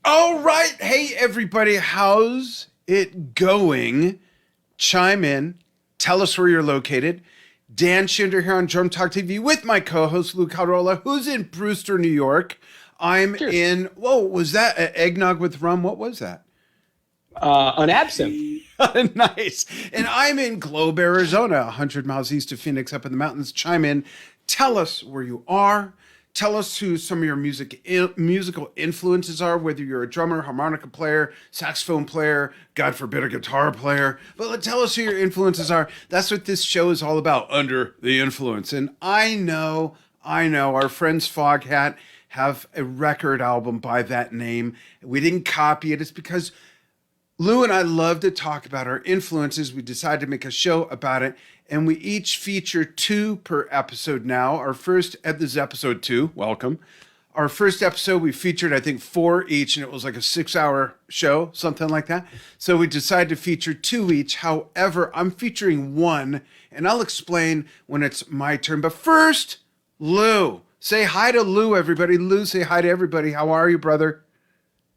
All right. Hey, everybody. How's it going? Chime in. Tell us where you're located. Dan Schinder here on Drum Talk TV with my co-host Lou Calderola, who's in Brewster, New York. I'm Cheers. in, whoa, was that eggnog with rum? What was that? An absinthe. Nice. And I'm in Globe, Arizona, 100 miles east of Phoenix, up in the mountains. Chime in. Tell us where you are. Tell us who some of your musical influences are, whether you're a drummer, harmonica player, saxophone player, God forbid, a guitar player. But tell us who your influences are. That's what this show is all about, Under the Influence. And I know, our friends Foghat have a record album by that name. We didn't copy it. It's because Lou and I love to talk about our influences. We decided to make a show about it, and we each feature two per episode now. Our first, this is episode 2, welcome. Our first episode, we featured, I think, 4 each, and it was like a 6-hour show, something like that. So we decided to feature 2 each. However, I'm featuring one, and I'll explain when it's my turn. But first, Lou. Say hi to Lou, everybody. Lou, say hi to everybody. How are you, brother?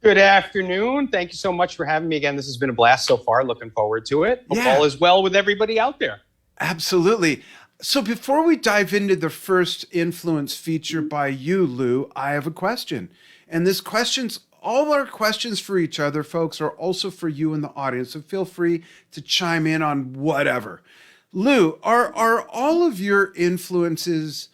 Good afternoon. Thank you so much for having me again. This has been a blast so far. Looking forward to it. Hope all is well with everybody out there. Absolutely. So before we dive into the first influence feature by you, Lou, I have a question. And this question's all our questions for each other, folks, are also for you in the audience. So feel free to chime in on whatever. Lou, are all of your influences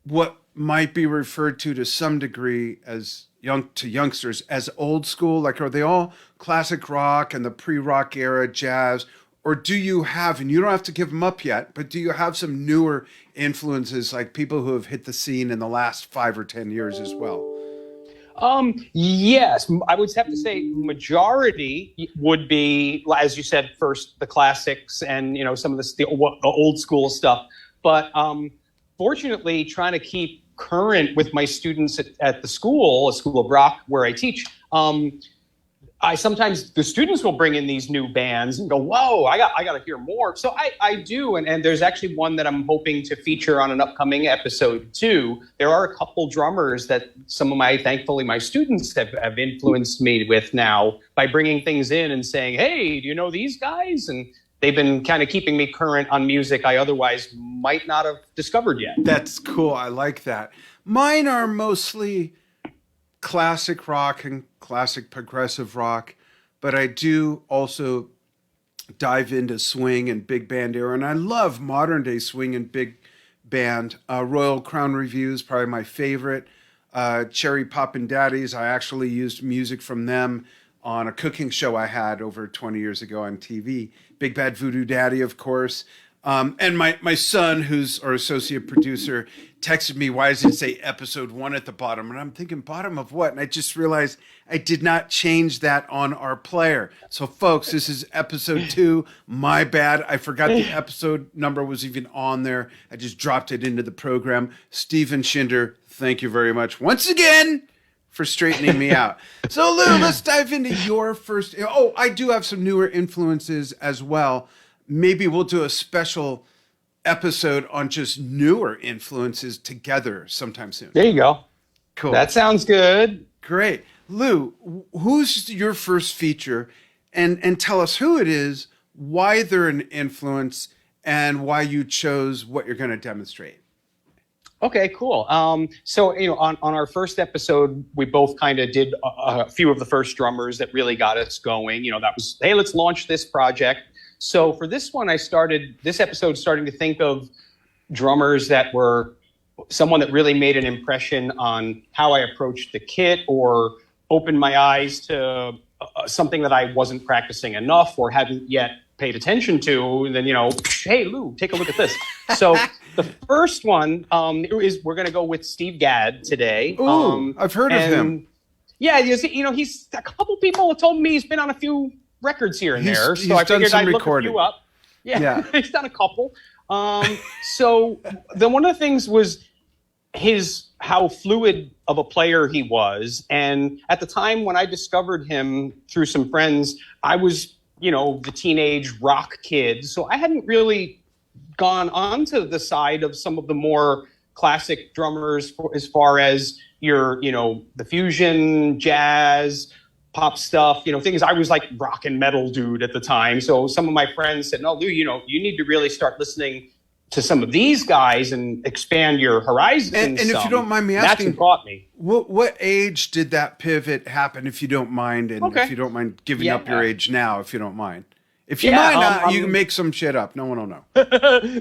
what might be referred to some degree as youngsters as old school? Like, are they all classic rock and the pre-rock era jazz? Or do you have, and you don't have to give them up yet, but do you have some newer influences, like people who have hit the scene in the last 5 or 10 years as well? Yes, I would have to say majority would be, as you said, first the classics and some of the old school stuff. But fortunately, trying to keep current with my students at the school, a school of rock where I teach, I sometimes, the students will bring in these new bands and go, whoa, I got to hear more. So I do. And there's actually one that I'm hoping to feature on an upcoming episode too. There are a couple drummers that thankfully my students have influenced me with now by bringing things in and saying, hey, do you know these guys? And they've been kind of keeping me current on music I otherwise might not have discovered yet. That's cool. I like that. Mine are mostly classic rock and classic progressive rock, but I do also dive into swing and big band era, and I love modern day swing and big band. Royal Crown Revue is probably my favorite. Cherry Poppin' Daddies, I actually used music from them on a cooking show I had over 20 years ago on TV. Big Bad Voodoo Daddy, of course. And my son, who's our associate producer, texted me, why does it say episode 1 at the bottom? And I'm thinking, bottom of what? And I just realized I did not change that on our player. So, folks, this is episode 2. My bad. I forgot the episode number was even on there. I just dropped it into the program. Stephen Schinder, thank you very much once again for straightening me out. So, Lou, let's dive into your first. Oh, I do have some newer influences as well. Maybe we'll do a special episode on just newer influences together sometime soon. There you go. Cool. That sounds good. Great. Lou, who's your first feature? And tell us who it is, why they're an influence, and why you chose what you're going to demonstrate. Okay, cool. So, on our first episode, we both kind of did a few of the first drummers that really got us going. That was, hey, let's launch this project. So for this one, this episode starting to think of drummers that were someone that really made an impression on how I approached the kit or opened my eyes to something that I wasn't practicing enough or hadn't yet paid attention to. And then, hey, Lou, take a look at this. So the first one is we're going to go with Steve Gadd today. Ooh, I've heard of him. Yeah, he's a couple people have told me he's been on a few records here and there, so I figured I'd look a few up. Yeah. He's done a couple. So then one of the things was how fluid of a player he was, and at the time when I discovered him through some friends, I was the teenage rock kid, so I hadn't really gone onto the side of some of the more classic drummers as far as your, the fusion, jazz, pop stuff, things. I was like rock and metal dude at the time. So some of my friends said, no, Lou, you need to really start listening to some of these guys and expand your horizons. And if you don't mind me asking, that's what brought me. What age did that pivot happen, if you don't mind? And if you don't mind giving up your age now, if you don't mind. If you mind, you can make some shit up. No one will know.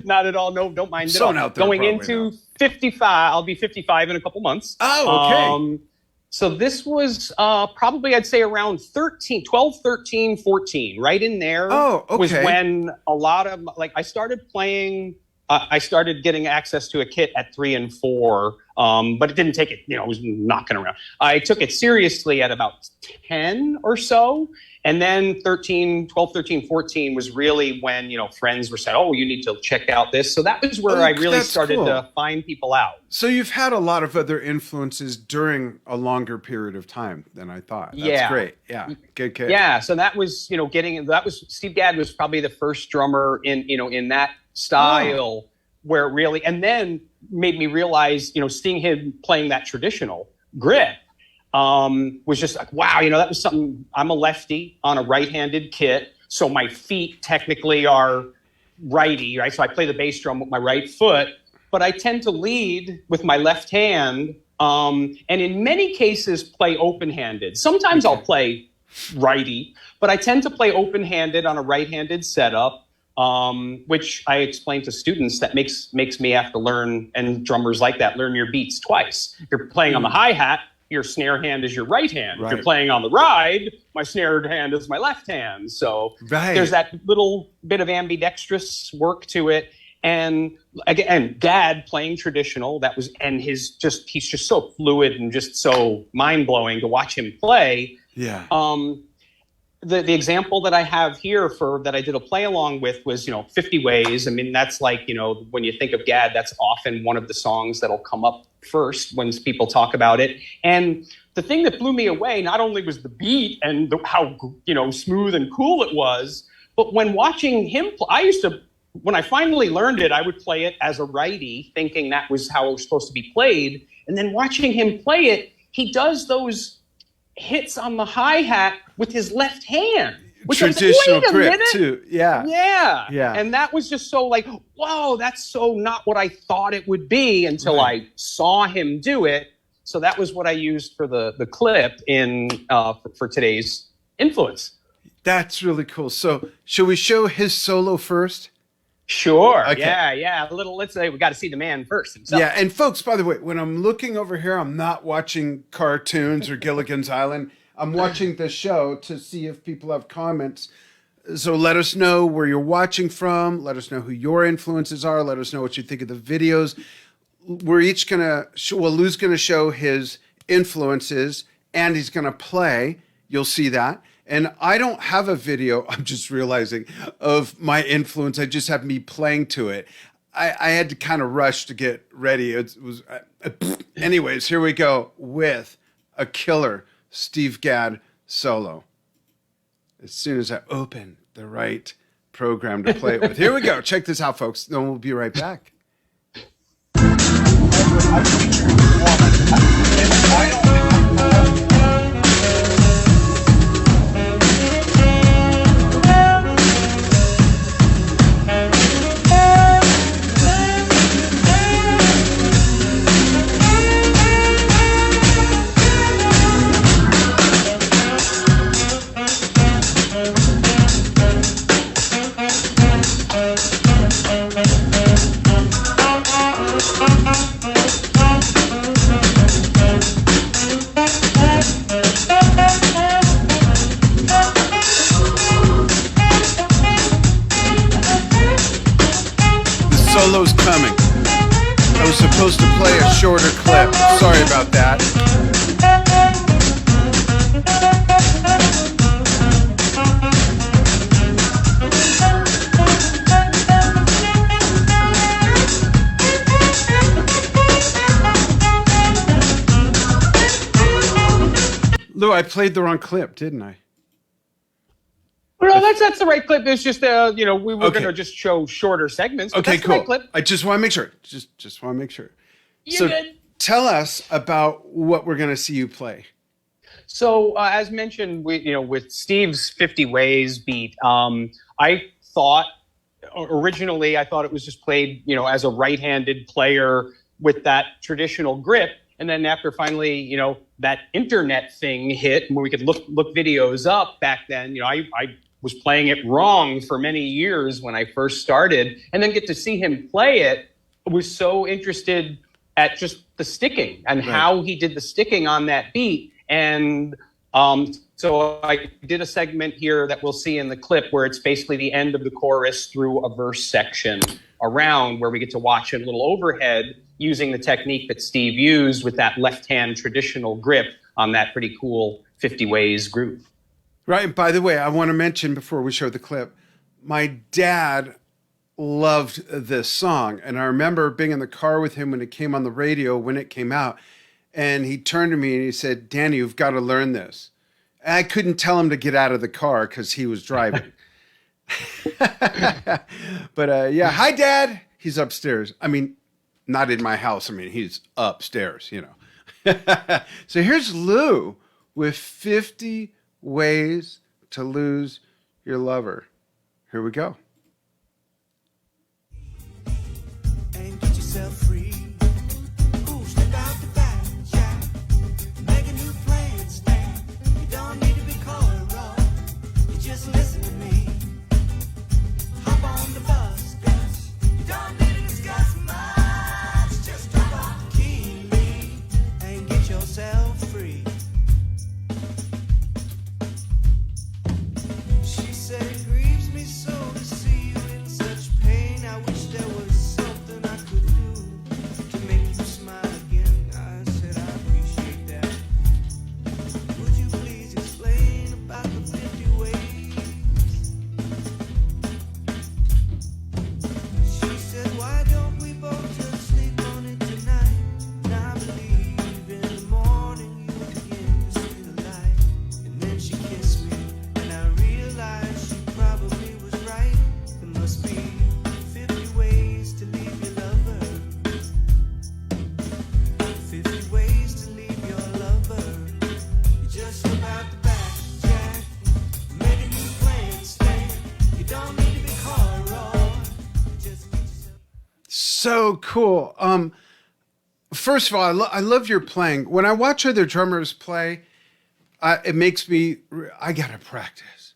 Not at all. No, don't mind Someone at all. out there Going into 55, I'll be 55 in a couple months. Oh, okay. So this was probably, I'd say, around 12, 13, 14, right in there. Oh, okay. Was when a lot of, I started playing, I started getting access to a kit at 3 and 4, but it didn't take it, it was knocking around. I took it seriously at about 10 or so. And then 12, 13, 14 was really when, friends were saying, oh, you need to check out this. So that was where I really started to find people out. So you've had a lot of other influences during a longer period of time than I thought. That's great. Yeah. Good kid. Yeah. So that was, Steve Gadd was probably the first drummer in that style where it really, and then made me realize, seeing him playing that traditional grip, was just like, wow, that was something. I'm a lefty on a right-handed kit, so my feet technically are righty, right? So I play the bass drum with my right foot, but I tend to lead with my left hand, and in many cases play open-handed. Sometimes I'll play righty, but I tend to play open-handed on a right-handed setup, which I explain to students that makes me have to learn, and drummers like that, learn your beats twice. You're playing on the hi-hat, your snare hand is your right hand. Right. If you're playing on the ride, my snare hand is my left hand. So there's that little bit of ambidextrous work to it. And again, Gadd playing traditional, he's just so fluid and just so mind-blowing to watch him play. Yeah. The example that I have here that I did a play along with was, 50 Ways. I mean, that's like, when you think of Gadd, that's often one of the songs that'll come up first when people talk about it. And the thing that blew me away, not only was the beat and how, smooth and cool it was, but when watching him, when I finally learned it, I would play it as a righty, thinking that was how it was supposed to be played. And then watching him play it, he does those hits on the hi-hat with his left hand. Traditional grip too. Yeah. And that was just so like, whoa, that's so not what I thought it would be until I saw him do it. So that was what I used for the clip for today's influence. That's really cool. So should we show his solo first? Sure. Okay. Yeah. Let's say we got to see the man first himself. Yeah. And folks, by the way, when I'm looking over here, I'm not watching cartoons or Gilligan's Island. I'm watching the show to see if people have comments. So let us know where you're watching from. Let us know who your influences are. Let us know what you think of the videos. We're each going to Lou's going to show his influences and he's going to play. You'll see that. And I don't have a video, I'm just realizing, of my influence. I just have me playing to it. I had to kind of rush to get ready. Anyways, here we go with a killer Steve Gadd solo. As soon as I open the right program to play it with. Here we go. Check this out, folks. Then we'll be right back. Solo's coming. I was supposed to play a shorter clip. Sorry about that. Lou, I played the wrong clip, didn't I? No, that's the right clip. It's just we were going to just show shorter segments. Okay, that's cool. The right clip. I just want to make sure. Just want to make sure. You're good. tell us about what we're going to see you play. So, as mentioned, with Steve's 50 Ways beat, I thought originally I thought it was just played, as a right-handed player with that traditional grip. And then after finally, that internet thing hit, where we could look videos up back then, I was playing it wrong for many years when I first started, and then get to see him play it. I was so interested at just the sticking and how he did the sticking on that beat. And so I did a segment here that we'll see in the clip where it's basically the end of the chorus through a verse section around, where we get to watch a little overhead using the technique that Steve used with that left-hand traditional grip on that pretty cool 50 Ways groove. Right. And by the way, I want to mention before we show the clip, my dad loved this song. And I remember being in the car with him when it came on the radio, when it came out. And he turned to me and he said, "Danny, you've got to learn this." And I couldn't tell him to get out of the car because he was driving. But yeah, hi, Dad. He's upstairs. I mean, not in my house. I mean, he's upstairs, So here's Lou with 50 Ways to Lose Your Lover. Here we go. And get yourself free. Ooh, step out the back, Jack. Make a new plan, Stan. You don't need to be called wrong. You just listen to me. Hop on the bus, Gus. You don't need to discuss much. Just drop off the key, Lee, and get yourself free. She said it grieves me so to see you in such pain. I wish there was something I could do to make you smile again. I said I appreciate that. Would you please explain about the 50 ways? She said, why don't we both just sleep on it tonight? And I believe in the morning you begin to see the light. And then she kissed me, and I realized she probably was right. There must be 50 ways to leave your lover. 50 ways to leave your lover. You just slip out the back, Jack. Make a new plan, Stan. You don't need to be caught raw. Just get yourself. So cool. First of all, I love your playing. When I watch other drummers play, it makes me, I gotta practice.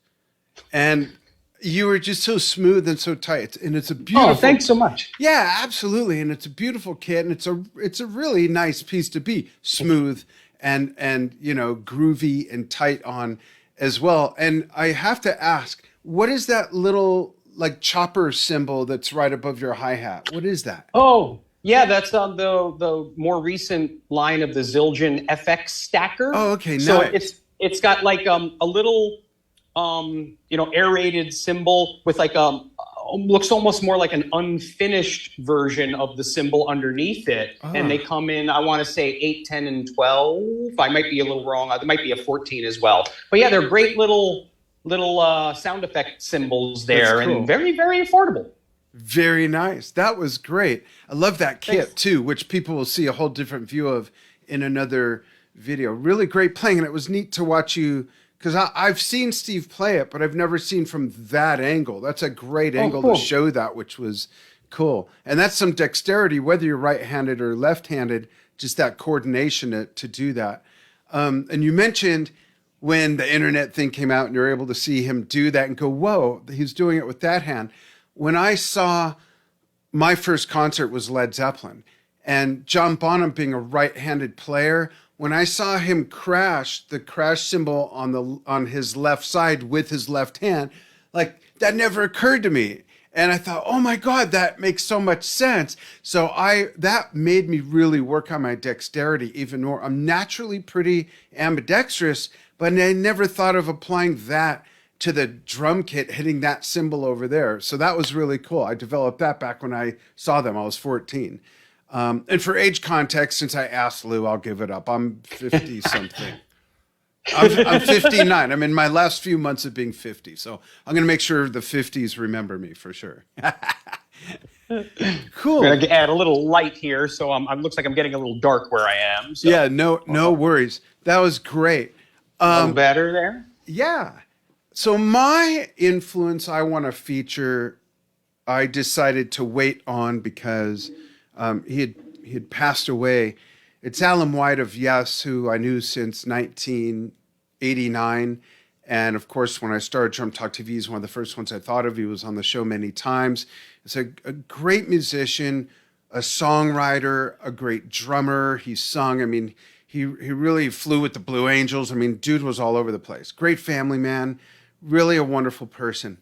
And you were just so smooth and so tight, and it's a beautiful. Oh, thanks so much. Yeah, absolutely, and it's a beautiful kit, and it's a really nice piece to be smooth and groovy and tight on as well. And I have to ask, what is that little like chopper symbol that's right above your hi-hat? What is that? Oh, yeah, that's on the more recent line of the Zildjian FX stacker. Oh, okay, So nice. it's got like a little aerated symbol with like looks almost more like an unfinished version of the symbol underneath it. And they come in, I want to say 8, 10, and 12. I might be a little wrong. There might be a 14 as well. But yeah, they're great little sound effect symbols there. That's cool. And very, very affordable. Very nice. That was great. I love that kit Thanks. too, which people will see a whole different view of in another video. Really great playing, and it was neat to watch you because I've seen Steve play it, but I've never seen from that angle. That's a great angle cool. to show that, which was cool. And that's some dexterity, whether you're right-handed or left-handed, just that coordination to do that. And you mentioned when the internet thing came out and you're able to see him do that and go, whoa, he's doing it with that hand. When I saw my first concert was Led Zeppelin, and John Bonham being a right-handed player, when I saw him crash the crash symbol on his left side with his left hand, like that never occurred to me. And I thought, oh my God, that makes so much sense. So that made me really work on my dexterity even more. I'm naturally pretty ambidextrous, but I never thought of applying that to the drum kit, hitting that cymbal over there. So that was really cool. I developed that back when I saw them. I was 14. And for age context, since I asked Lou, I'll give it up. I'm 50 something. I'm 59. I'm in my last few months of being 50. So I'm going to make sure the 50s remember me for sure. Cool. I'm gonna add a little light here, so it looks like I'm getting a little dark where I am. So Yeah, no worries. That was great. a little better there. Yeah. So my influence I want to feature, I decided to wait on because he had passed away. It's Alan White of Yes, who I knew since 1989. And of course, when I started Drum Talk TV, he's one of the first ones I thought of. He was on the show many times. He's a great musician, a songwriter, a great drummer. He sung. I mean, he really flew with the Blue Angels. I mean, dude was all over the place. Great family man, really a wonderful person.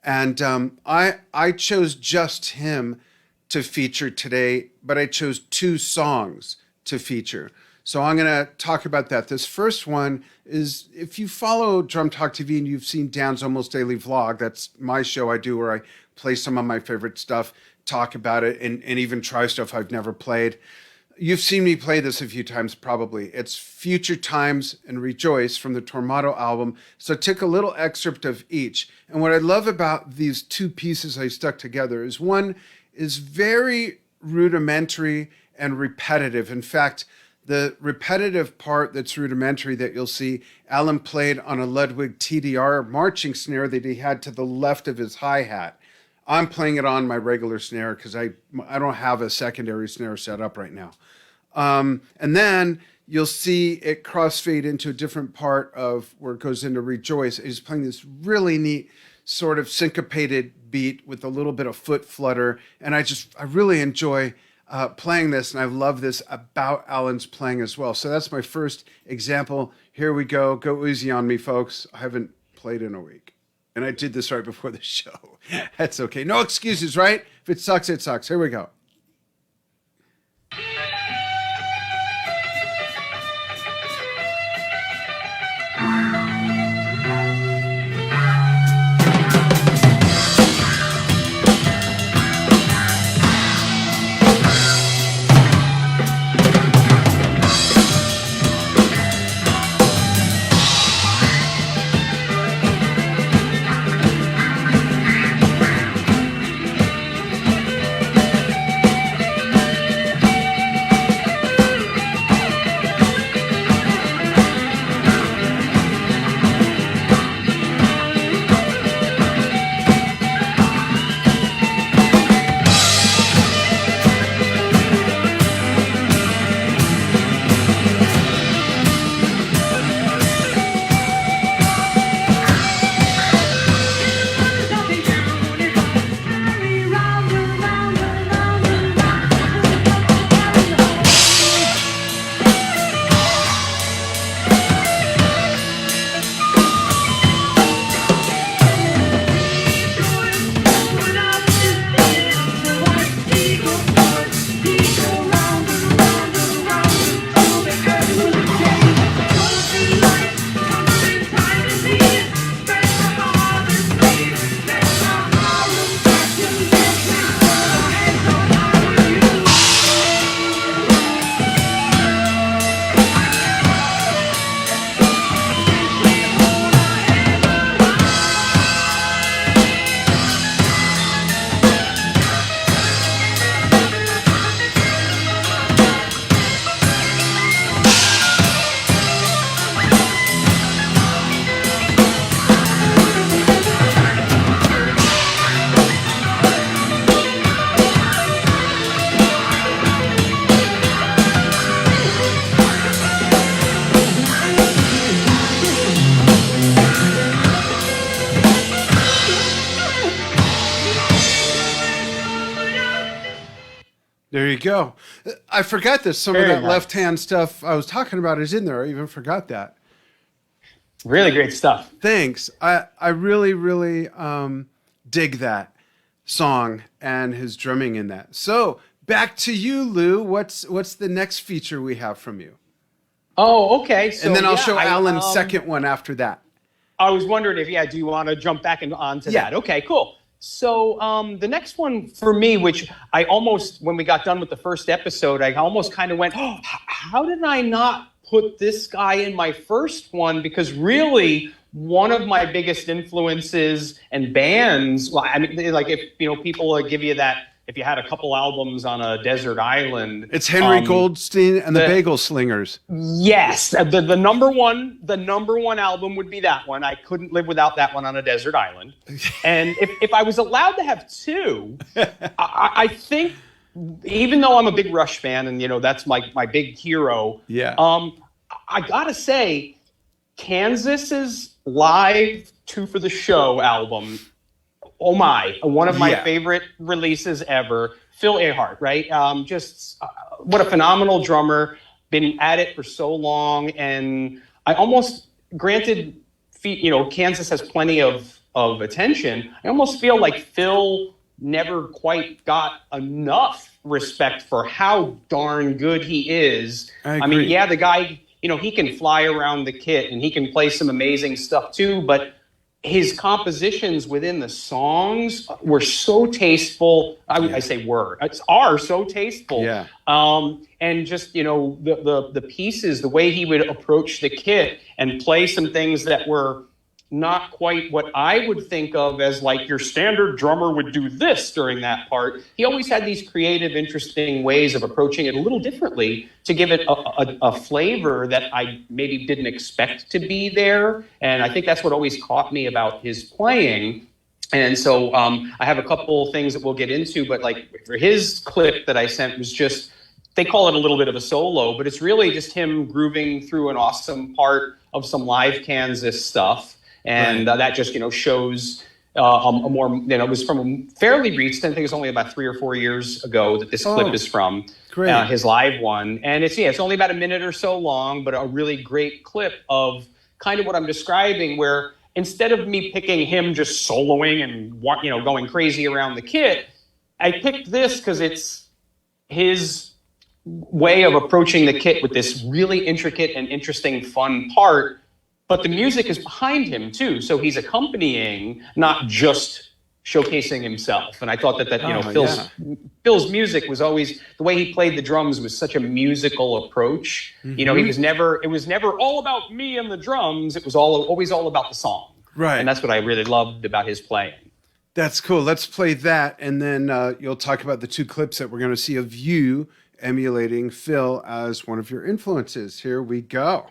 And I chose just him to feature today, but I chose 2 songs to feature. So I'm going to talk about that. This first one is, if you follow Drum Talk TV and you've seen Dan's Almost Daily Vlog, that's my show I do where I play some of my favorite stuff, talk about it, and even try stuff I've never played. You've seen me play this a few times probably. It's Future Times and Rejoice from the Tormato album. So I took a little excerpt of each. And what I love about these 2 pieces I stuck together is one is very rudimentary and repetitive. In fact, the repetitive part that's rudimentary that you'll see, Alan played on a Ludwig TDR marching snare that he had to the left of his hi-hat. I'm playing it on my regular snare because I don't have a secondary snare set up right now. And then you'll see it crossfade into a different part of where it goes into Rejoice. He's playing this really neat sort of syncopated beat with a little bit of foot flutter. And I really enjoy playing this, and I love this about Alan's playing as well. So that's my first example. Here we go. Go easy on me, folks. I haven't played in a week. And I did this right before the show. That's okay. No excuses, right? If it sucks, it sucks. Here we go. There you go. I forgot this. Some of Very that nice. left-hand stuff I was talking about is in there. I even forgot that. Really great stuff. Thanks. I really, really dig that song and his drumming in that. So back to you, Lou. What's the next feature we have from you? Oh, okay. So, And then I'll yeah, show Alan's second one after that. I was wondering if, do you want to jump back onto Yeah. that? Okay, cool. So the next one for me, which I almost, when we got done with the first episode, I almost kind of went, oh, how did I not put this guy in my first one? Because really, one of my biggest influences and bands, well, I mean, like if, people give you that if you had a couple albums on a desert island, It's Henry Goldstein and the Bagel Slingers. yes, the number one album would be that one. I couldn't live without that one on a desert island. And if I was allowed to have two, I think, even though I'm a big Rush fan and that's my big hero. Yeah. I gotta say, Kansas's live Two for the Show album. Oh my! One of my favorite releases ever. Phil Ehart, right? Just what a phenomenal drummer. Been at it for so long, and I almost, granted, Kansas has plenty of attention. I almost feel like Phil never quite got enough respect for how darn good he is. I mean, yeah, the guy, he can fly around the kit and he can play some amazing stuff too, but his compositions within the songs were so tasteful. I say are so tasteful. Yeah. And just, the pieces, the way he would approach the kit and play some things that were not quite what I would think of as like your standard drummer would do this during that part. He always had these creative, interesting ways of approaching it a little differently to give it a flavor that I maybe didn't expect to be there. And I think that's what always caught me about his playing. And so I have a couple things that we'll get into, but like for his clip that I sent was just, they call it a little bit of a solo, but it's really just him grooving through an awesome part of some live Kansas stuff. And that just, shows a more, it was from fairly recent. I think it's only about 3 or 4 years ago that this clip is from. His live one. And it's only about a minute or so long, but a really great clip of kind of what I'm describing, where instead of me picking him just soloing and, going crazy around the kit, I picked this because it's his way of approaching the kit with this really intricate and interesting, fun part. But the music is behind him too, so he's accompanying, not just showcasing himself. And I thought that Phil's music was always, the way he played the drums was such a musical approach. Mm-hmm. It was never all about me and the drums. It was always all about the song. Right. And that's what I really loved about his playing. That's cool. Let's play that, and then you'll talk about the 2 clips that we're going to see of you emulating Phil as one of your influences. Here we go.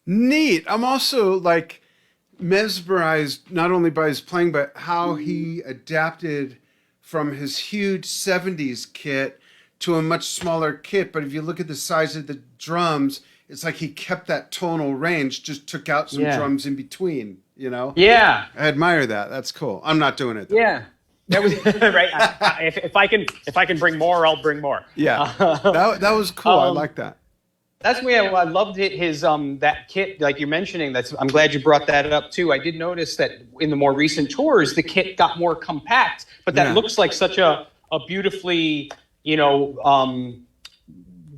Neat. I'm also like mesmerized not only by his playing, but how he adapted from his huge 70s kit to a much smaller kit. But if you look at the size of the drums, it's like he kept that tonal range, just took out some drums in between, Yeah. I admire that. That's cool. I'm not doing it though. Yeah. That was right. If I can bring more, I'll bring more. Yeah. That was cool. I like that. That's why I loved his that kit, like you're mentioning. I'm glad you brought that up too. I did notice that in the more recent tours, the kit got more compact, but that looks like such a beautifully,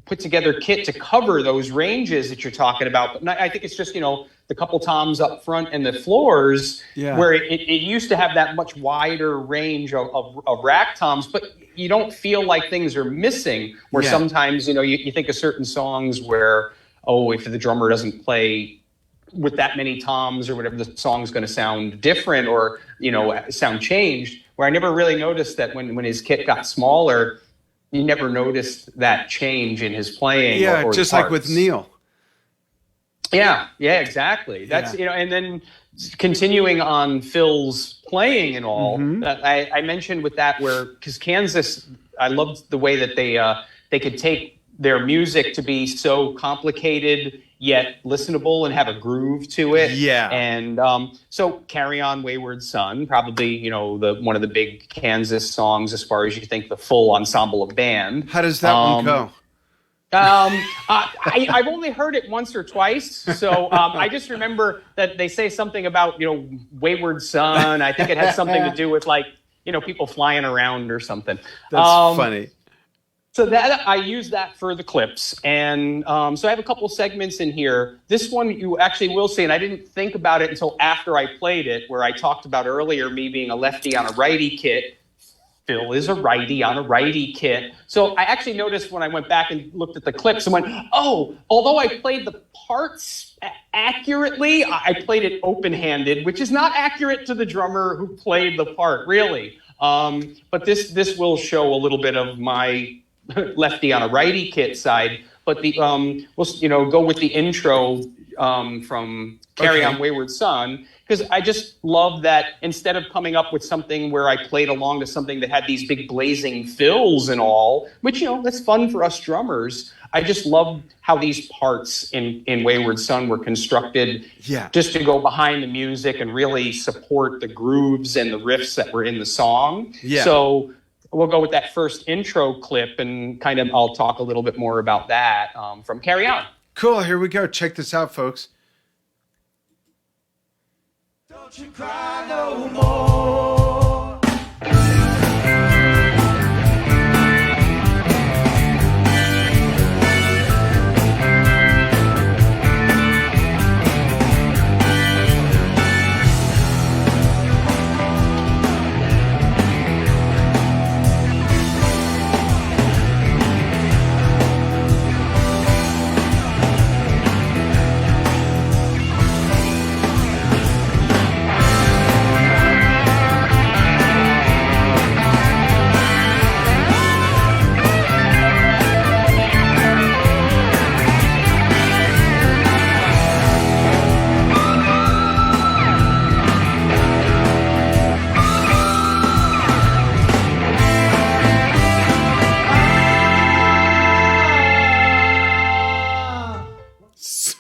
put together kit to cover those ranges that you're talking about. But I think it's just, the couple toms up front and the floors where it used to have that much wider range of rack toms, but you don't feel like things are missing, where sometimes, you think of certain songs where, if the drummer doesn't play with that many toms or whatever, the song's going to sound different or, sound changed, where I never really noticed that when his kit got smaller, you never noticed that change in his playing. Yeah, or just his like with parts. Neil. Yeah, exactly. That's, and then continuing on Phil's playing and all, I mentioned with that because Kansas, I loved the way that they could take their music to be so complicated yet listenable and have a groove to it. Yeah. And so Carry On Wayward Son, probably, one of the big Kansas songs as far as you think the full ensemble of band. How does that one go? I've only heard it once or twice, so I just remember that they say something about wayward son. I think it has something to do with people flying around or something. That's funny. So that I use that for the clips, and so I have a couple segments in here. This one you actually will see, and I didn't think about it until after I played it, where I talked about earlier me being a lefty on a righty kit. Phil is a righty on a righty kit. So I actually noticed when I went back and looked at the clips and went, oh, although I played the parts accurately, I played it open-handed, which is not accurate to the drummer who played the part, really. But this will show a little bit of my lefty on a righty kit side. But we'll go with the intro from Carry On Wayward Son, because I just love that instead of coming up with something where I played along to something that had these big blazing fills and all, which, that's fun for us drummers. I just love how these parts in Wayward Son were constructed just to go behind the music and really support the grooves and the riffs that were in the song. Yeah. So we'll go with that first intro clip and I'll talk a little bit more about that from Carry On. Cool. Here we go. Check this out, folks. Don't you cry no more.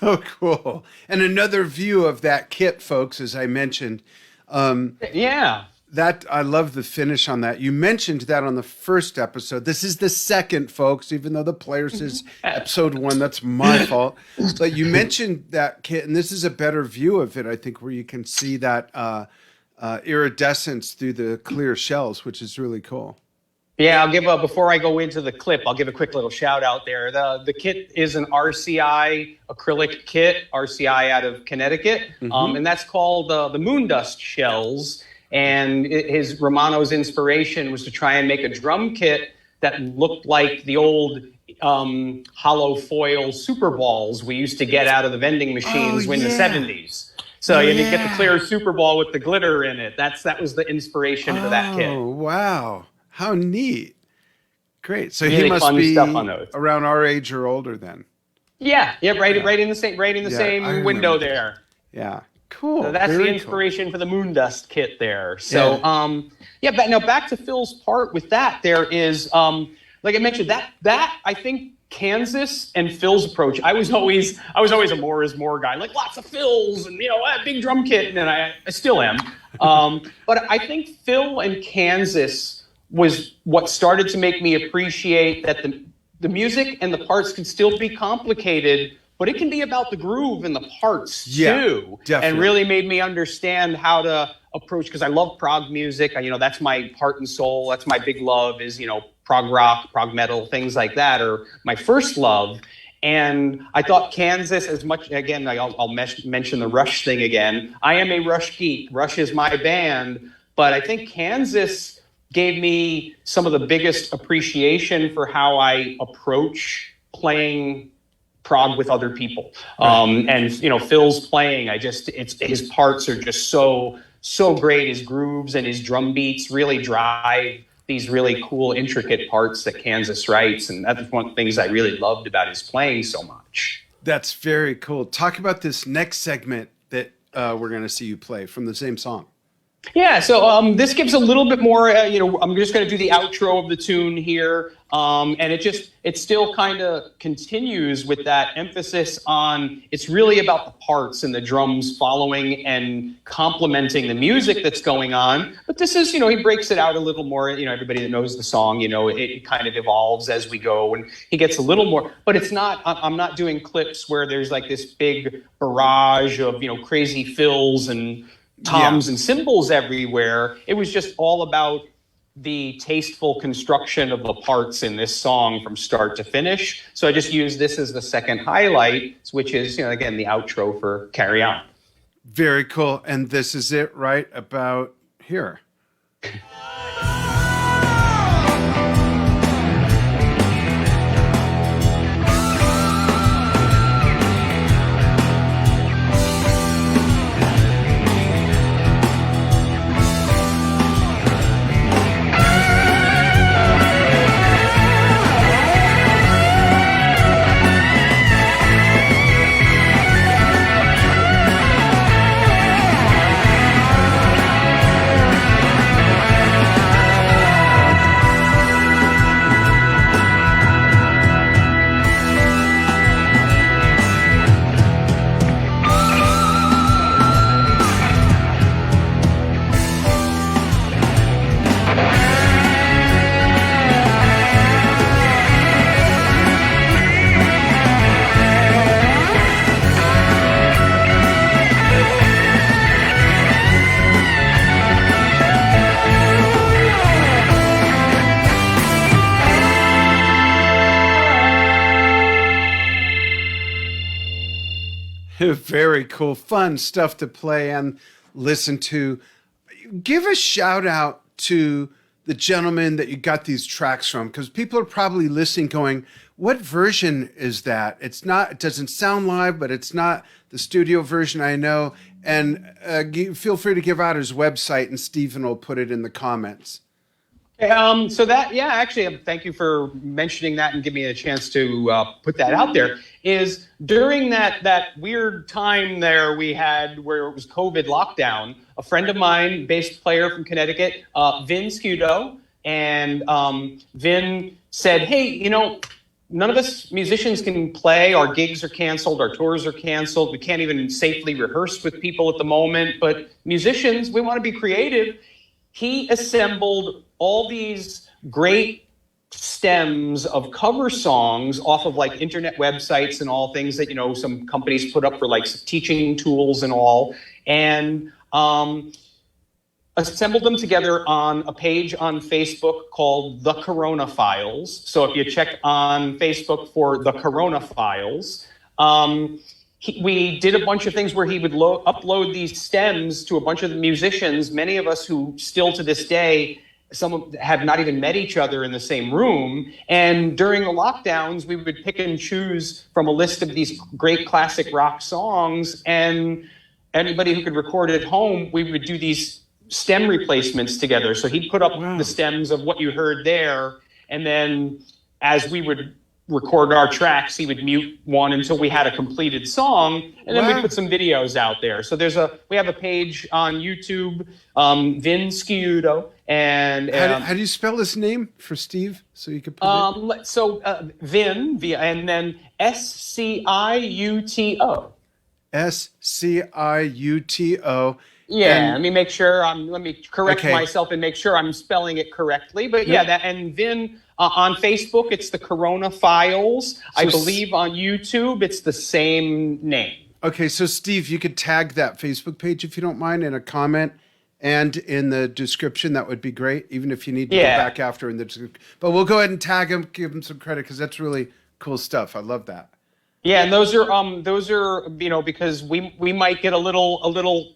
So cool. And another view of that kit, folks, as I mentioned. That I love the finish on that. You mentioned that on the first episode. This is the second, folks, even though the players is episode 1. That's my fault. But you mentioned that kit, and this is a better view of it, I think, where you can see that iridescence through the clear shells, which is really cool. Yeah, I'll give before I go into the clip, I'll give a quick little shout out there. The kit is an RCI acrylic kit, RCI out of Connecticut, and that's called the Moondust shells. And Romano's inspiration was to try and make a drum kit that looked like the old hollow foil Super Balls we used to get out of the vending machines in the 70s. So you didn't get the clear Super Ball with the glitter in it. That was the inspiration for that kit. Oh, wow. How neat. Great. So really he must be around our age or older then. Yeah, right in the same window there. Yeah. Cool. So that's Very the inspiration for the Moondust kit there. So but now back to Phil's part with that, there is like I mentioned, that I think Kansas and Phil's approach, I was always a more is more guy, like lots of fills and a big drum kit, and I still am. But I think Phil and Kansas was what started to make me appreciate that the music and the parts can still be complicated, but it can be about the groove and the parts too. Definitely. And really made me understand how to approach, because I love prog music. That's my heart and soul. That's my big love is, prog rock, prog metal, things like that are my first love. And I thought Kansas, as much, again, I'll mention the Rush thing again. I am a Rush geek. Rush is my band. But I think Kansas gave me some of the biggest appreciation for how I approach playing prog with other people. And Phil's playing, his parts are just so great. His grooves and his drum beats really drive these really cool, intricate parts that Kansas writes. And that's one of the things I really loved about his playing so much. That's very cool. Talk about this next segment that we're going to see you play from the same song. Yeah, so this gives a little bit more, I'm just going to do the outro of the tune here. And it still kind of continues with that emphasis on, it's really about the parts and the drums following and complementing the music that's going on. But this is, he breaks it out a little more. Everybody that knows the song, it kind of evolves as we go, and he gets a little more, but it's not, I'm not doing clips where there's like this big barrage of, crazy fills and toms and cymbals everywhere. It was just all about the tasteful construction of the parts in this song from start to finish. So I just used this as the second highlight, which is, again, the outro for Carry On. Very cool. And this is it right about here. Very cool, fun stuff to play and listen to. Give a shout out to the gentleman that you got these tracks from, because people are probably listening going, what version is that? It doesn't sound live, but it's not the studio version, I know. And feel free to give out his website, and Stephen will put it in the comments. Actually, thank you for mentioning that and giving me a chance to put that out there. Is during that weird time there we had where it was COVID lockdown, a friend of mine, bass player from Connecticut, Vin Scudo, and Vin said, hey, none of us musicians can play. Our gigs are canceled. Our tours are canceled. We can't even safely rehearse with people at the moment. But musicians, we want to be creative. He assembled all these great stems of cover songs off of like internet websites and all things that, some companies put up for like teaching tools and all, and assembled them together on a page on Facebook called The Corona Files. So if you check on Facebook for The Corona Files, we did a bunch of things where he would upload these stems to a bunch of the musicians, many of us who still to this day, some have not even met each other in the same room. And during the lockdowns, we would pick and choose from a list of these great classic rock songs. And anybody who could record it at home, we would do these stem replacements together. So he'd put up the stems of what you heard there. And then as we would record our tracks, he would mute one until we had a completed song, and then we put some videos out there. So we have a page on YouTube, Vin Scudo, and how do you spell his name for Steve, so you could put it? Vin, and then Sciuto. Sciuto. Yeah, let me correct myself and make sure I'm spelling it correctly. But and Vin, on Facebook, it's The Corona Files. I believe on YouTube, it's the same name. Okay, so Steve, you could tag that Facebook page if you don't mind in a comment and in the description. That would be great, even if you need to go back after in the description. But we'll go ahead and tag him, give him some credit, because that's really cool stuff. I love that. Yeah, and those are because we might get a little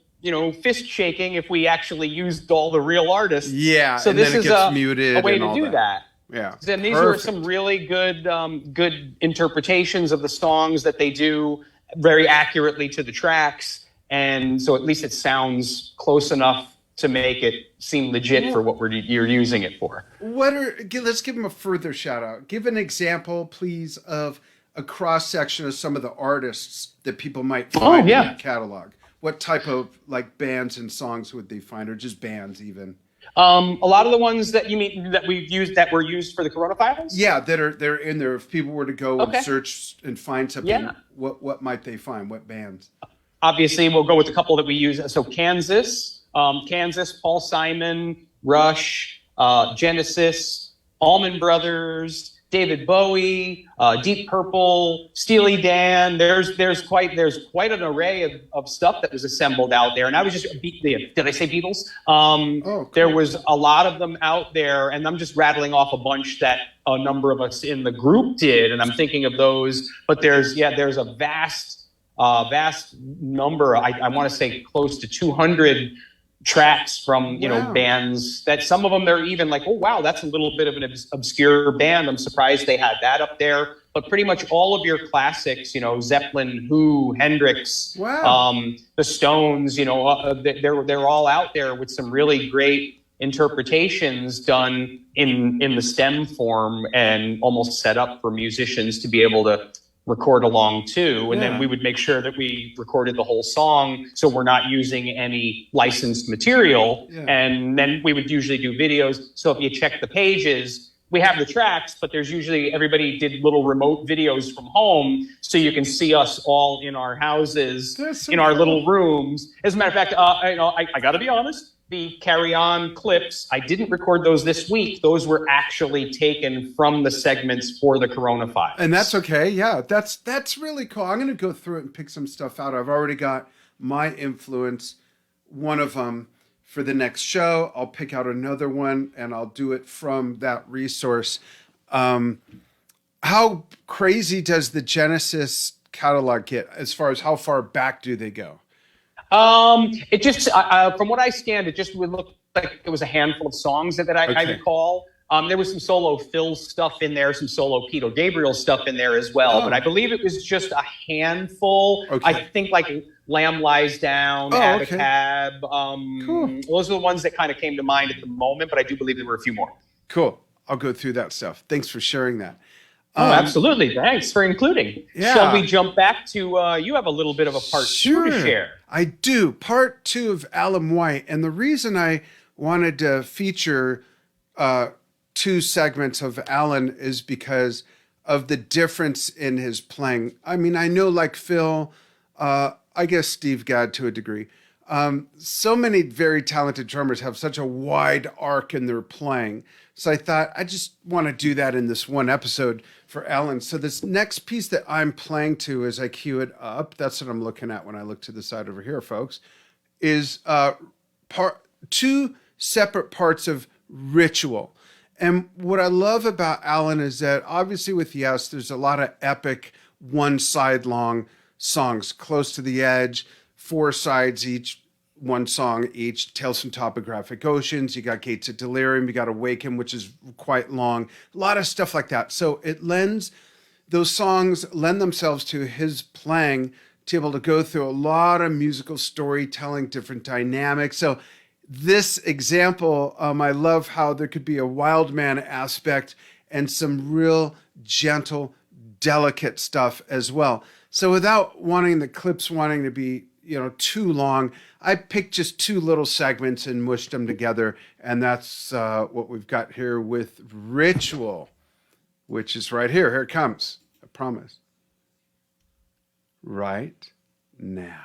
fist shaking if we actually used all the real artists. Yeah, so and this then it gets muted a way and to all do that. Yeah. And these are Perfect. some really good interpretations of the songs that they do very accurately to the tracks, and so at least it sounds close enough to make it seem legit for what you're using it for. Let's give them a further shout out. Give an example, please, of a cross section of some of the artists that people might find in the catalog. What type of like bands and songs would they find, or just bands even? A lot of the ones that you mean that we've used that were used for the coronavirus. Yeah, they're in there. If people were to go and search and find something, what might they find? What bands? Obviously, we'll go with a couple that we use. So Kansas, Paul Simon, Rush, Genesis, Allman Brothers, David Bowie, Deep Purple, Steely Dan. There's quite an array of stuff that was assembled out there. And I was just did I say Beatles? Cool. There was a lot of them out there, and I'm just rattling off a bunch that a number of us in the group did, and I'm thinking of those. But there's a vast number. I want to say close to 200 tracks from bands that some of them they're even like, oh wow, that's a little bit of an obscure band. I'm surprised they had that up there. But pretty much all of your classics, Zeppelin, Who, Hendrix, the Stones, they're all out there with some really great interpretations done in the stem form and almost set up for musicians to be able to record along too, and then we would make sure that we recorded the whole song so we're not using any licensed material, and then we would usually do videos. So if you check the pages, we have the tracks, but there's usually everybody did little remote videos from home, so you can see us all in our houses, in our little rooms. As a matter of fact, I got to be honest. The Carry On clips, I didn't record those this week. Those were actually taken from the segments for the Coronavirus. And that's okay. Yeah, that's really cool. I'm going to go through it and pick some stuff out. I've already got my influence, one of them, for the next show. I'll pick out another one, and I'll do it from that resource. How crazy does the Genesis catalog get as far as how far back do they go? It just, from what I scanned, it just would look like it was a handful of songs that I recall. There was some solo Phil stuff in there, some solo Peter Gabriel stuff in there as well. But I believe it was just a handful. I think like Lamb Lies Down, Add a Cab. Cool. Those are the ones that kind of came to mind at the moment, but I do believe there were a few more. Cool. I'll go through that stuff. Thanks for sharing that. Absolutely. Thanks for including. Yeah. Shall we jump back to, you have a little bit of a part two to share. I do. Part two of Alan White. And the reason I wanted to feature two segments of Alan is because of the difference in his playing. I mean, I know like Phil, I guess Steve Gadd to a degree. So many very talented drummers have such a wide arc in their playing. So I thought I just want to do that in this one episode for Alan. So this next piece that I'm playing to as I cue it up, that's what I'm looking at when I look to the side over here, folks, is two separate parts of Ritual. And what I love about Alan is that obviously with Yes, there's a lot of epic one side long songs, Close to the Edge, 4 sides each, one song each, Tales from Topographic Oceans. You got Gates of Delirium, you got Awaken, which is quite long. A lot of stuff like that. So those songs lend themselves to his playing to be able to go through a lot of musical storytelling, different dynamics. So this example, I love how there could be a wild man aspect and some real gentle, delicate stuff as well. So without wanting the clips wanting to be too long, I picked just 2 little segments and mushed them together. And that's what we've got here with Ritual, which is right here. Here it comes. I promise. Right now.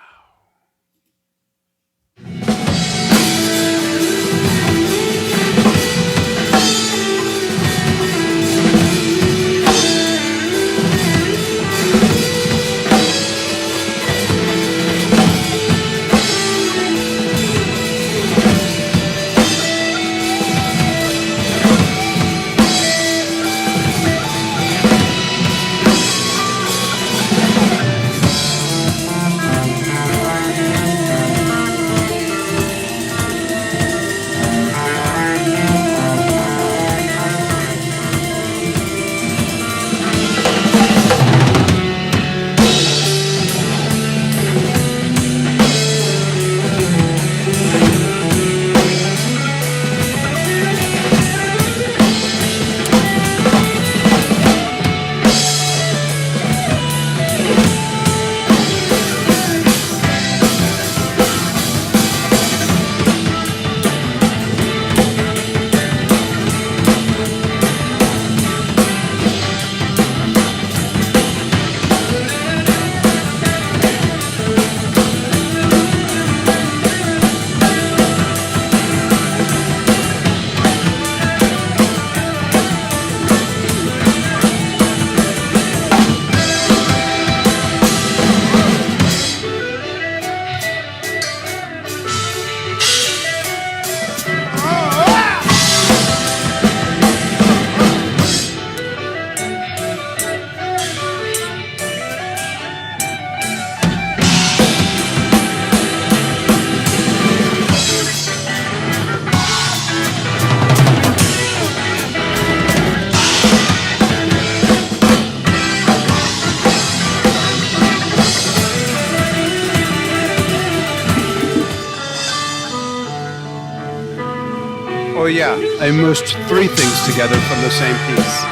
Oh yeah, I mushed three things together from the same piece.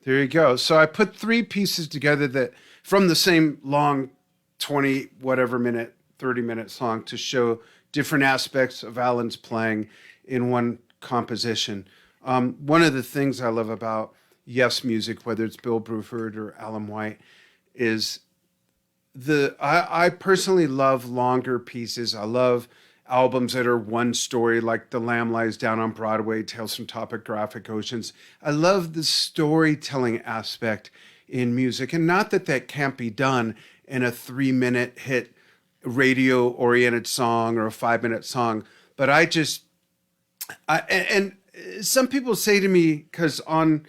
There you go. So I put three pieces together that from the same long 20 whatever minute, 30-minute song to show different aspects of Alan's playing in one composition. One of the things I love about Yes music, whether it's Bill Bruford or Alan White, is I personally love longer pieces. I love albums that are one story, like The Lamb Lies Down on Broadway, Tales from Topographic Oceans. I love the storytelling aspect in music, and not that that can't be done in a 3-minute hit radio-oriented song or a 5-minute song, but and some people say to me, because on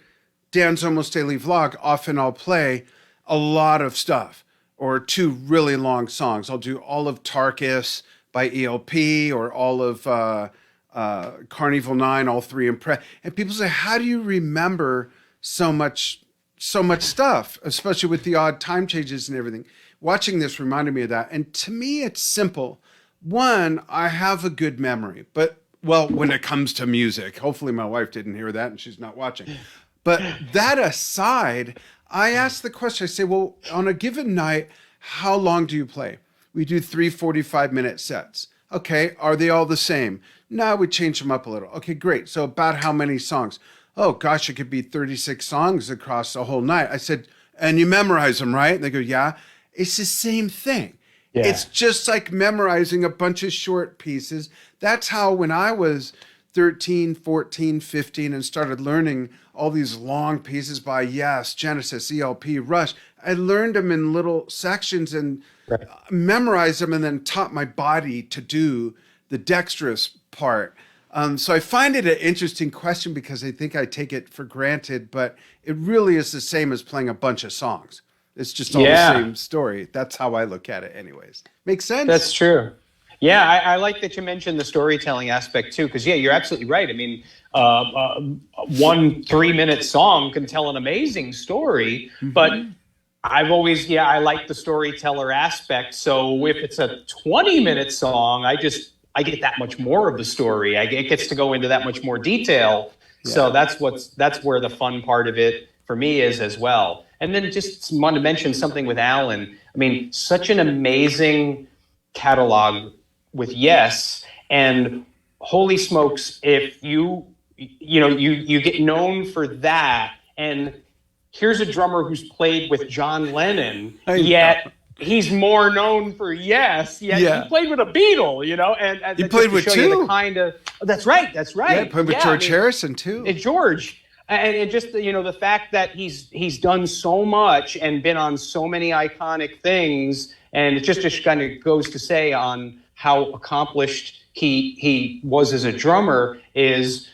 Dan's Almost Daily Vlog, often I'll play a lot of stuff or two really long songs. I'll do all of Tarkus by ELP or all of Carnival 9, all three impress. And people say, how do you remember so much stuff, especially with the odd time changes and everything? Watching this reminded me of that. And to me, it's simple. One, I have a good memory, but well, when it comes to music, hopefully my wife didn't hear that and she's not watching. But that aside, I ask the question, I say, well, on a given night, how long do you play? We do 3 45-minute sets. Okay, are they all the same? No, we change them up a little. Okay, great. So about how many songs? Oh gosh, it could be 36 songs across the whole night. I said, and you memorize them, right? And they go, yeah. It's the same thing. Yeah. It's just like memorizing a bunch of short pieces. That's how when I was 13, 14, 15 and started learning all these long pieces by Yes, Genesis, ELP, Rush, I learned them in little sections and memorized them and then taught my body to do the dexterous part. So I find it an interesting question because I think I take it for granted, but it really is the same as playing a bunch of songs. It's just all the same story. That's how I look at it anyways. Makes sense? That's true. Yeah, I like that you mentioned the storytelling aspect too, because you're absolutely right. I mean, 1 3-minute song can tell an amazing story, but I've always, I like the storyteller aspect. So if it's a 20-minute song, I get that much more of the story. It gets to go into that much more detail. Yeah. So that's where the fun part of it for me is as well. And then just want to mention something with Alan. I mean, such an amazing catalog with Yes, and holy smokes, if you get known for that, and here's a drummer who's played with John Lennon, yet he's more known for Yes, yet he played with a Beatle, and he played with two. That's right. Yeah, played with George Harrison too. George. And just the fact that he's done so much and been on so many iconic things, and it just kind of goes to say on how accomplished he was as a drummer is,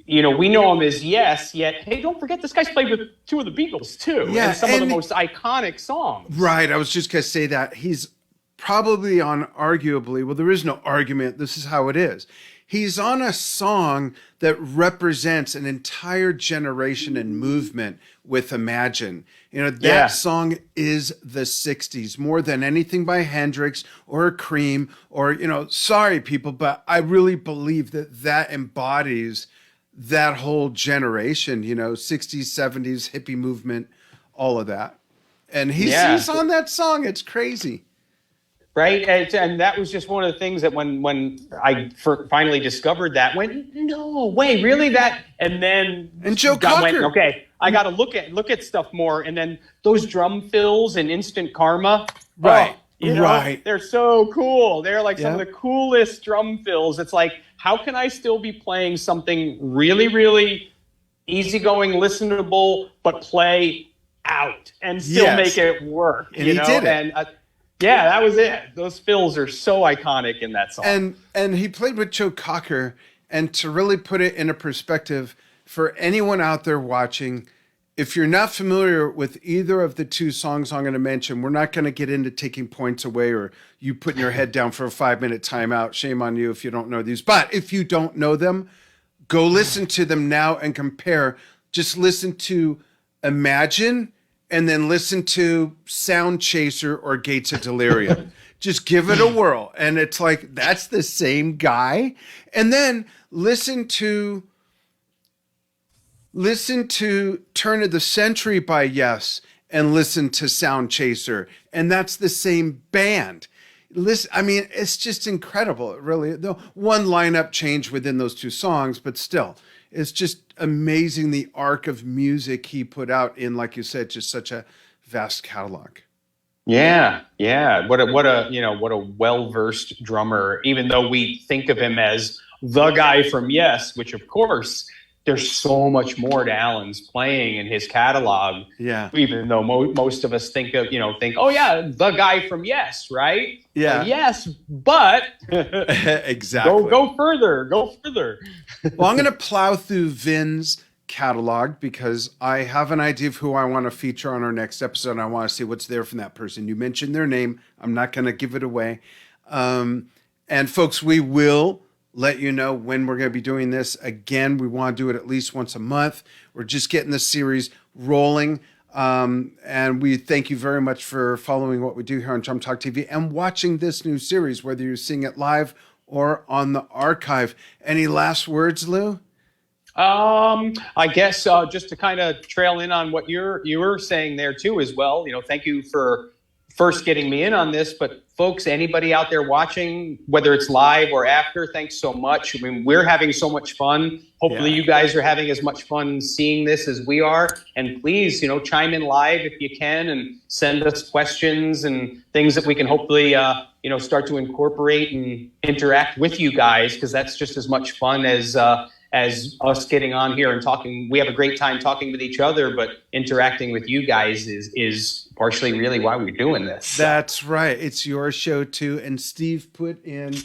we know him as Yes, yet hey, don't forget this guy's played with two of the Beatles too, and some of the most iconic songs. Right, I was just gonna say that he's probably on arguably, well, there is no argument. This is how it is. He's on a song that represents an entire generation and movement with Imagine. That song is the 60s more than anything by Hendrix or Cream or, sorry people, but I really believe that embodies that whole generation, 60s, 70s, hippie movement, all of that. And he's on that song. It's crazy. Right, and that was just one of the things that when I finally discovered that, went, no way, really that, and then Joe Cocker. Okay, I got to look at stuff more, and then those drum fills and Instant Karma, right, they're so cool. They're like some of the coolest drum fills. It's like, how can I still be playing something really, really easygoing, listenable, but play out and still make it work? And he did it. And, that was it. Those fills are so iconic in that song. And he played with Joe Cocker. And to really put it into perspective for anyone out there watching, if you're not familiar with either of the two songs I'm going to mention, we're not going to get into taking points away or you putting your head down for a 5-minute timeout. Shame on you if you don't know these. But if you don't know them, go listen to them now and compare. Just listen to Imagine and then listen to Sound Chaser or Gates of Delirium. Just give it a whirl. And it's like, that's the same guy. And then listen to Turn of the Century by Yes and listen to Sound Chaser. And that's the same band. Listen, I mean, it's just incredible. Really, the one lineup change within those two songs, but still, it's just amazing the arc of music he put out in, like you said, just such a vast catalog. Yeah, yeah. What a well-versed drummer. Even though we think of him as the guy from Yes, which of course there's so much more to Alan's playing in his catalog. Yeah. Even though most of us think, oh yeah, the guy from Yes, right? Yeah. Yes, but Exactly. go further. Well, I'm going to plow through Vin's catalog because I have an idea of who I want to feature on our next episode. And I want to see what's there from that person. You mentioned their name. I'm not going to give it away. And folks, we will let you know when we're going to be doing this. Again, we want to do it at least once a month. We're just getting the series rolling. And we thank you very much for following what we do here on Drum Talk TV and watching this new series, whether you're seeing it live or on the archive. Any last words, Lou? I guess just to kind of trail in on what you were saying there too as well. Thank you for first getting me in on this, but folks, anybody out there watching, whether it's live or after, thanks so much. I mean, we're having so much fun. Hopefully you guys are having as much fun seeing this as we are. And please, chime in live if you can and send us questions and things that we can hopefully, start to incorporate and interact with you guys, because that's just as much fun as us getting on here and talking. We have a great time talking with each other, but interacting with you guys is partially really why we're doing this. That's right. It's your show too. And Steve put in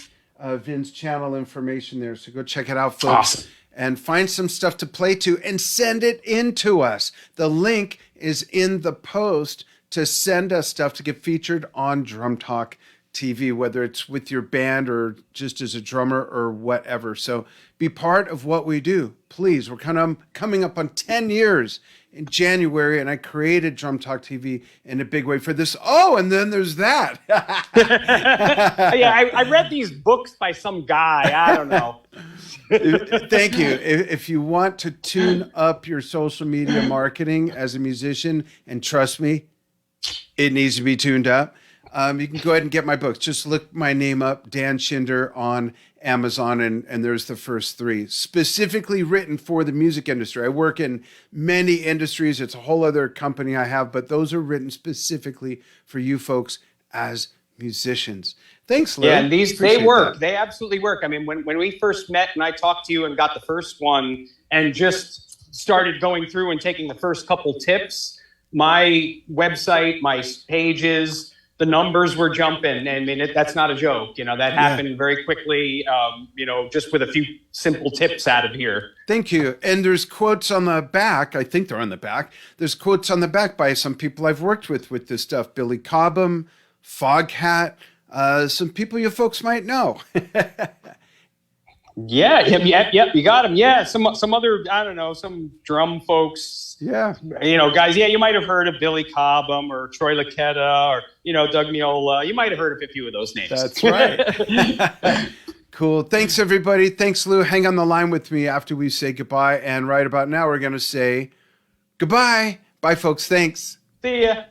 Vin's channel information there. So go check it out, folks. Awesome. And find some stuff to play to and send it in to us. The link is in the post to send us stuff to get featured on Drum Talk TV, whether it's with your band or just as a drummer or whatever. So be part of what we do. Please, we're kind of coming up on 10 years in January, and I created Drum Talk TV in a big way for this. Oh, and then there's that. Yeah, I read these books by some guy. I don't know. Thank you. If you want to tune up your social media marketing as a musician, and trust me, it needs to be tuned up. You can go ahead and get my books. Just look my name up, Dan Schinder, on Amazon, and there's the first 3, specifically written for the music industry. I work in many industries. It's a whole other company I have, but those are written specifically for you folks as musicians. Thanks, Lou. Yeah, and they Appreciate work. that. They absolutely work. I mean, when we first met and I talked to you and got the first one and just started going through and taking the first couple tips, my website, my pages, the numbers were jumping. I mean, that's not a joke. That happened very quickly, just with a few simple tips out of here. Thank you. And there's quotes on the back. I think they're on the back. There's quotes on the back by some people I've worked with this stuff. Billy Cobham, Foghat, some people you folks might know. Yeah, yep, you got him. Yeah, some other, I don't know, some drum folks. Yeah. Guys, you might have heard of Billy Cobham or Troy Laketta or, Doug Miola. You might have heard of a few of those names. That's right. Cool. Thanks, everybody. Thanks, Lou. Hang on the line with me after we say goodbye. And right about now, we're going to say goodbye. Bye, folks. Thanks. See ya.